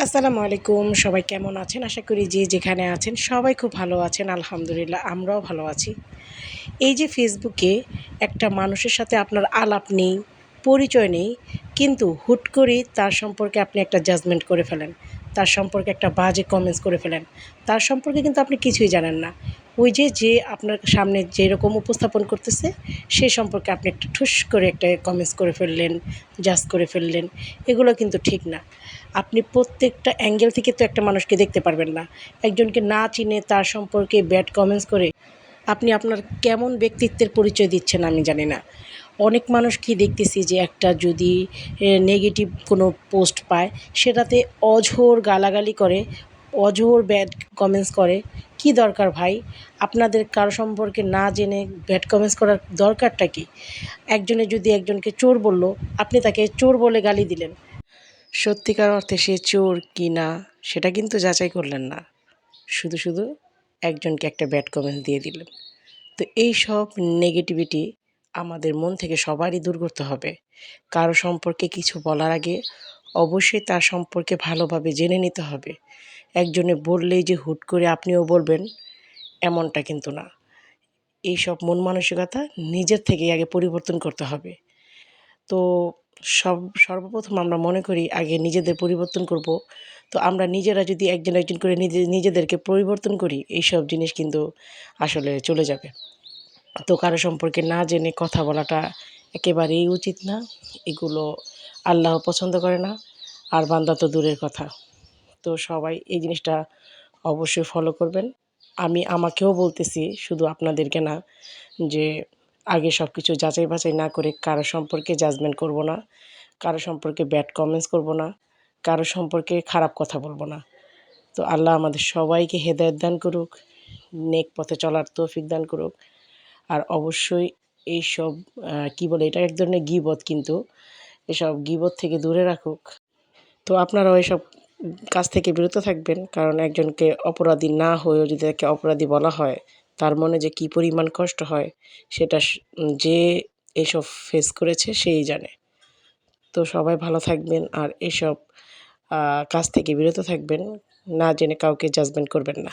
আসসালামু আলাইকুম। সবাই কেমন আছেন? আশা করি যে যেখানে আছেন সবাই খুব ভালো আছেন। আলহামদুলিল্লাহ আমরাও ভালো আছি। এই যে ফেসবুকে একটা মানুষের সাথে আপনার আলাপ নেই, পরিচয় নেই, কিন্তু হুট করেই তার সম্পর্কে আপনি একটা জাজমেন্ট করে ফেলেন। তার সম্পর্কে একটা বাজে কমেন্টস করে ফেলেন। তার সম্পর্কে কিন্তু আপনি কিছুই জানেন না। ওই যে আপনার সামনে যেরকম উপস্থাপন করতেছে সে সম্পর্কে আপনি একটা ঠুস করে একটা কমেন্টস করে ফেললেন, জাজ করে ফেললেন। এগুলো কিন্তু ঠিক না। আপনি প্রত্যেকটা অ্যাঙ্গেল থেকে তো একটা মানুষকে দেখতে পারবেন না। একজনকে না চিনে তার সম্পর্কে ব্যাড কমেন্টস করে আপনি আপনার কেমন ব্যক্তিত্বের পরিচয় দিচ্ছেন আমি জানি না। অনেক মানুষকেই দেখতেছি যে একটা যদি নেগেটিভ কোনো পোস্ট পায় সেটাতে অঝোর গালাগালি করে, অঝোর ব্যাড কমেন্টস করে। কি দরকার ভাই? আপনাদের কারো সম্পর্কে না জেনে ব্যাড কমেন্টস করার দরকারটা কি? একজনে যদি একজনকে চোর বলল, আপনি তাকে চোর বলে গালি দিলেন। সত্যিকার অর্থে সে চোর কি না সেটা কিন্তু যাচাই করলেন না। শুধু একজনকে একটা ব্যাড কমেন্টস দিয়ে দিলেন। তো এই সব নেগেটিভিটি আমাদের মন থেকে সবারই দূর করতে হবে। কারো সম্পর্কে কিছু বলার আগে অবশ্যই তার সম্পর্কে ভালোভাবে জেনে নিতে হবে। একজনে বললেই যে হুট করে আপনিও বলবেন এমনটা কিন্তু না। এইসব মন মানসিকতা নিজের থেকেই আগে পরিবর্তন করতে হবে। তো সর্বপ্রথম আমরা মনে করি আগে নিজেদের পরিবর্তন করব। তো আমরা নিজেরা যদি একজন করে নিজেদেরকে পরিবর্তন করি এইসব জিনিস কিন্তু আসলে চলে যাবে। তো কারো সম্পর্কে না জেনে কথা বলাটা একেবারেই উচিত না। এগুলো আল্লাহ পছন্দ করে না, আর বান্দা তো দূরের কথা। তো সবাই এই জিনিসটা অবশ্যই ফলো করবেন। আমি আমাকেও বলতেছি, শুধু আপনাদেরকে না, যে আগে সব কিছু যাচাই বাছাই না করে কারো সম্পর্কে জাজমেন্ট করব না, কারো সম্পর্কে ব্যাড কমেন্টস করব না, কারো সম্পর্কে খারাপ কথা বলব না। তো আল্লাহ আমাদের সবাইকে হেদায়েত দান করুক, নেক পথে চলার তৌফিক দান করুক। আর অবশ্যই এইসব কী বলে, এটা এক ধরনের গীবত, কিন্তু এসব গীবত থেকে দূরে রাখুক। তো আপনারাও এসব কাজ থেকে বিরত থাকবেন, কারণ একজনকে অপরাধী না হয়েও যদি তাকে অপরাধী বলা হয় তার মনে যে কী পরিমাণ কষ্ট হয় সেটা যে এসব ফেস করেছে সেই জানে। তো সবাই ভালো থাকবেন আর এসব কাজ থেকে বিরত থাকবেন, না জেনে কাউকে জাজমেন্ট করবেন না।